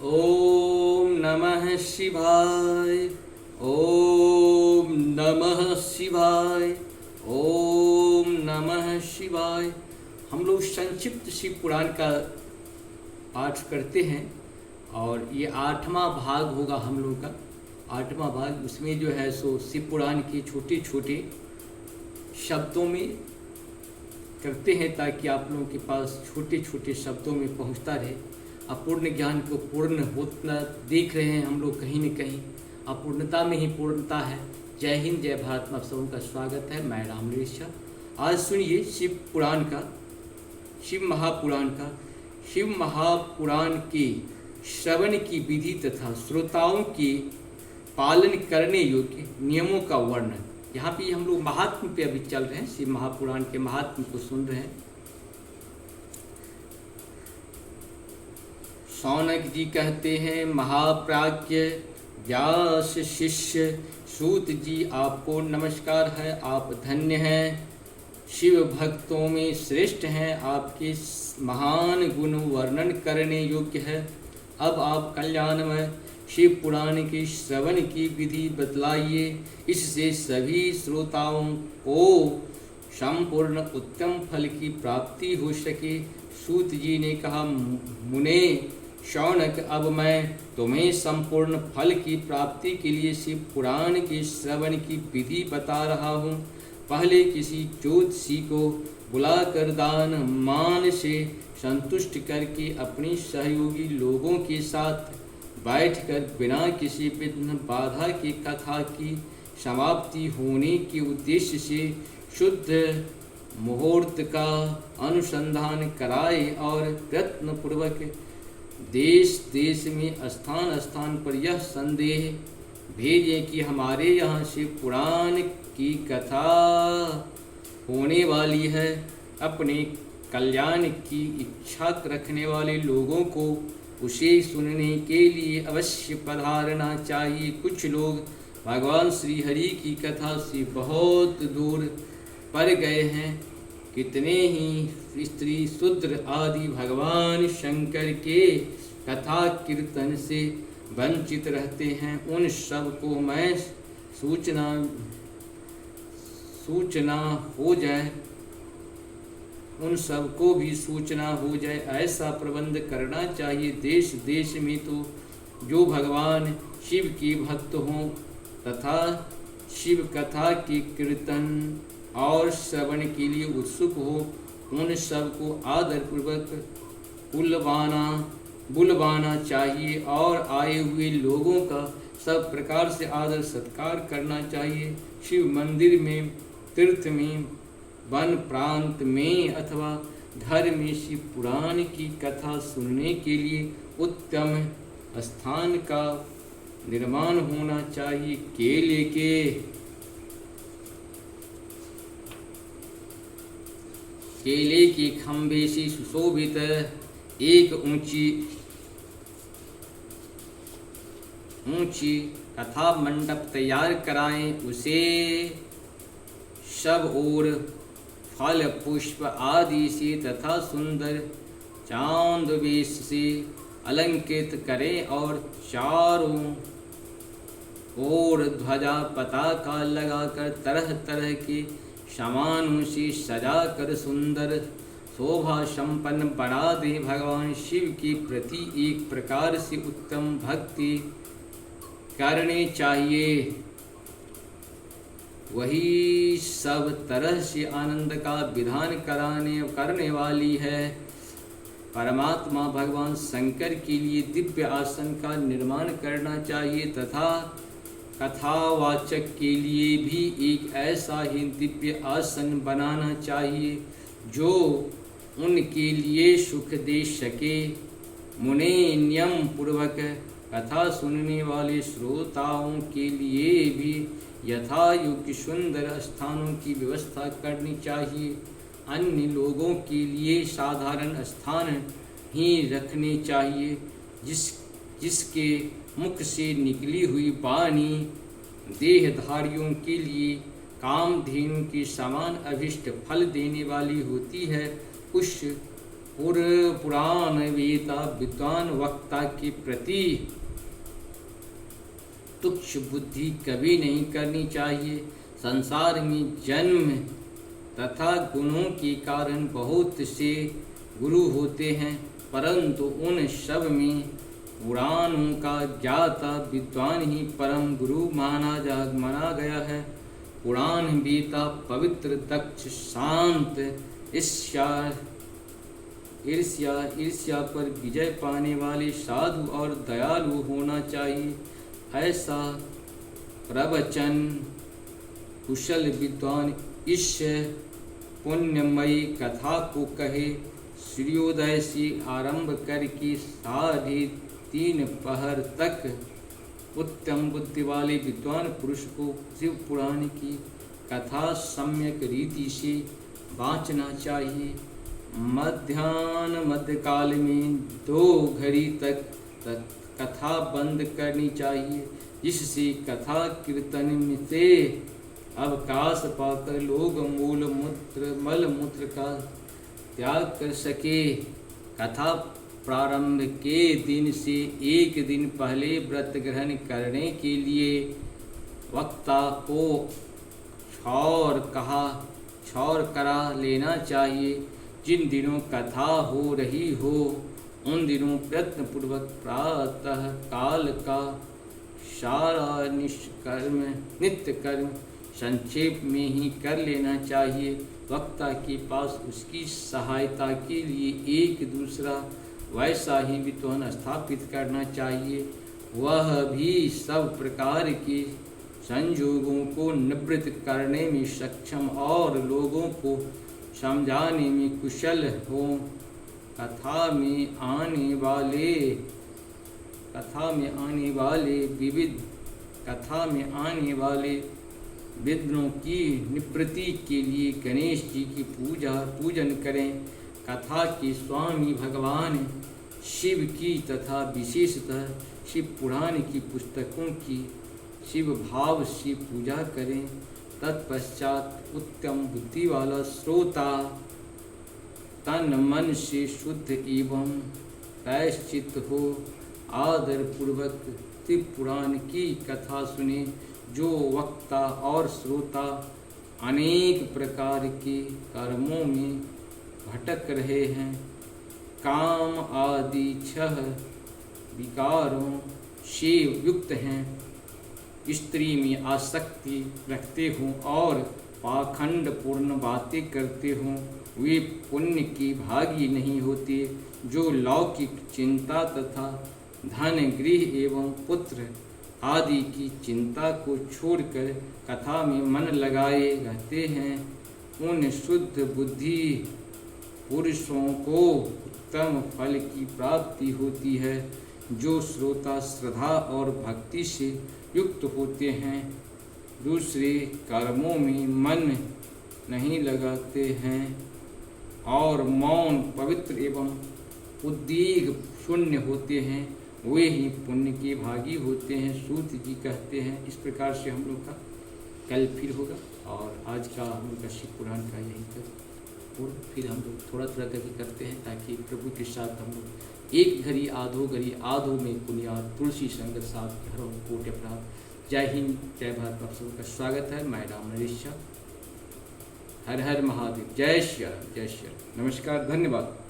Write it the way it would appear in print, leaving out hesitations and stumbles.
ओम नमः शिवाय। ओम नमः शिवाय। ओम नमः शिवाय। हम लोग संक्षिप्त शिव पुराण का पाठ करते हैं और ये 8वां भाग होगा हम लोग का। 8वां भाग, उसमें जो है सो शिव पुराण के छोटे छोटे शब्दों में करते हैं ताकि आप लोगों के पास छोटे छोटे शब्दों में पहुंचता रहे। अपूर्ण ज्ञान को पूर्ण होता देख रहे हैं हम लोग कहीं न कहीं। अपूर्णता में ही पूर्णता है। जय हिंद, जय भारत में आप सबों का स्वागत है। मैं राम नरेश। आज सुनिए शिव पुराण का, शिव महापुराण के श्रवण की विधि तथा श्रोताओं के पालन करने योग्य नियमों का वर्णन। यहाँ पे हम लोग महात्म पे अभी चल रहे हैं, शिव महापुराण के महात्म को सुन रहे हैं। शौनक जी कहते हैं, महाप्राज्ञ व्यास शिष्य सूत जी, आपको नमस्कार है। आप धन्य हैं, शिव भक्तों में श्रेष्ठ हैं। आपके महान गुण वर्णन करने योग्य है। अब आप कल्याणमय शिव पुराण के श्रवण की विधि बतलाइए, इससे सभी श्रोताओं को संपूर्ण उत्तम फल की प्राप्ति हो सके। सूत जी ने कहा, मुने शौनक, अब मैं तुम्हें संपूर्ण फल की प्राप्ति के लिए शिव पुराण के श्रवण की विधि बता रहा हूँ। पहले किसी ज्योतिषी को बुलाकर दान मान से संतुष्ट करके अपने सहयोगी लोगों के साथ बैठकर बिना किसी विघ्न बाधा की कथा की समाप्ति होने के उद्देश्य से शुद्ध मुहूर्त का अनुसंधान कराए और प्रयत्नपूर्वक देश देश में स्थान स्थान पर यह संदेह भेजे कि हमारे यहाँ शिव पुराण की कथा होने वाली है। अपने कल्याण की इच्छा रखने वाले लोगों को उसे सुनने के लिए अवश्य पधारना चाहिए। कुछ लोग भगवान श्री हरि की कथा से बहुत दूर पर गए हैं। कितने ही स्त्री शूद्र आदि भगवान शंकर के कथा कीर्तन से वंचित रहते हैं। उन सब को मैं सूचना हो जाए, उन सबको भी सूचना हो जाए, ऐसा प्रबंध करना चाहिए। देश देश में तो जो भगवान शिव के भक्त हों तथा शिव कथा के कीर्तन और श्रवण के लिए उत्सुक हो, उन सबको आदरपूर्वक बुलवाना चाहिए और आए हुए लोगों का सब प्रकार से आदर सत्कार करना चाहिए। शिव मंदिर में, तीर्थ में, वन प्रांत में अथवा घर में शिव पुराण की कथा सुनने के लिए उत्तम स्थान का निर्माण होना चाहिए। केले के खंभे से सुशोभित एक ऊंची कथा मंडप तैयार कराएं। उसे सब और फल पुष्प आदि से तथा सुंदर चांद वेश से अलंकृत करें और चारों ओर ध्वजा पताका लगाकर तरह तरह के सामानों से सजाकर सुंदर शोभा संपन्न बना दे। भगवान शिव के प्रति एक प्रकार से उत्तम भक्ति करनी चाहिए। वही सब तरह से आनंद का विधान करने वाली है। परमात्मा भगवान शंकर के लिए दिव्य आसन का निर्माण करना चाहिए तथा कथावाचक के लिए भी एक ऐसा ही दिव्य आसन बनाना चाहिए जो उनके लिए सुख दे सके। मुने नियम पूर्वक कथा सुनने वाले श्रोताओं के लिए भी यथा योग्य सुंदर स्थानों की व्यवस्था करनी चाहिए। अन्य लोगों के लिए साधारण स्थान ही रखने चाहिए। जिसके मुख से निकली हुई वाणी देहधारियों के लिए कामधेनु के समान अभिष्ट फल देने वाली होती है, उस पुराण वेता विद्वान वक्ता के प्रति तुच्छ बुद्धि कभी नहीं करनी चाहिए। संसार में जन्म तथा गुणों के कारण बहुत से गुरु होते हैं, परंतु उन सब में पुराणों का ज्ञाता विद्वान ही परम गुरु माना गया है। पुराण वेता पवित्र, दक्ष, शांत, ईर्ष्या पर विजय पाने वाले, साधु और दयालु होना चाहिए। ऐसा प्रवचन कुशल विद्वान इस पुण्यमयी कथा को कहे। सूर्योदय से आरंभ करके 3:30 पहर तक उत्तम बुद्धि वाले विद्वान पुरुष को शिव पुराण की कथा सम्यक रीति से वांचना चाहिए। मध्यकाल में 2 घड़ी तक कथा बंद करनी चाहिए, जिससे कथा कीर्तन में से अवकाश पाकर लोग मल मूत्र का त्याग कर सके। कथा प्रारंभ के दिन से 1 दिन पहले व्रत ग्रहण करने के लिए वक्ता को छौर करा लेना चाहिए। जिन दिनों कथा हो रही हो उन दिनों प्रयत्नपूर्वक प्रातः काल का सारा नित्य कर्म संक्षेप में ही कर लेना चाहिए। वक्ता के पास उसकी सहायता के लिए एक दूसरा वैसा ही विद्वान स्थापित करना चाहिए। वह भी सब प्रकार के संयोगों को निवृत्त करने में सक्षम और लोगों को समझाने में कुशल हो। कथा में आने वाले विघ्नों की निवृत्ति के लिए गणेश जी की पूजन करें। कथा के स्वामी भगवान शिव की तथा विशेषतः शिव पुराण की पुस्तकों की शिव भाव से पूजा करें। तत्पश्चात उत्तम बुद्धि वाला श्रोता तन मन से शुद्ध एवं प्रायश्चित हो आदर पूर्वक शिव पुराण की कथा सुने। जो वक्ता और श्रोता अनेक प्रकार के कर्मों में भटक रहे हैं, काम आदि 6 विकारों से युक्त हैं, स्त्री में आसक्ति रखते हों और पाखंड पूर्ण बातें करते हों, वे पुण्य की भागी नहीं होते। जो लौकिक चिंता तथा धन, गृह एवं पुत्र आदि की चिंता को छोड़कर कथा में मन लगाए रहते हैं, उन शुद्ध बुद्धि पुरुषों को उत्तम फल की प्राप्ति होती है। जो श्रोता श्रद्धा और भक्ति से युक्त होते हैं, दूसरे कर्मों में मन नहीं लगाते हैं और मौन, पवित्र एवं उद्वेग शून्य होते हैं, वे ही पुण्य के भागी होते हैं। सूत जी कहते हैं। इस प्रकार से हम लोग का कल फिर होगा और आज का हम लोग का शिव पुराण का यही तक और फिर हम लोग थोड़ा करके करते हैं, ताकि प्रभु के साथ हम लोग 1 घड़ी आधो में पुनियाद तुलसी संग साथ घरों कोटि प्राप्त। जय हिंद, जय भारत। आप सबका स्वागत है। मैं राम नरेश। हर हर महादेव। जय श्री राम, जय श्री राम। नमस्कार, धन्यवाद।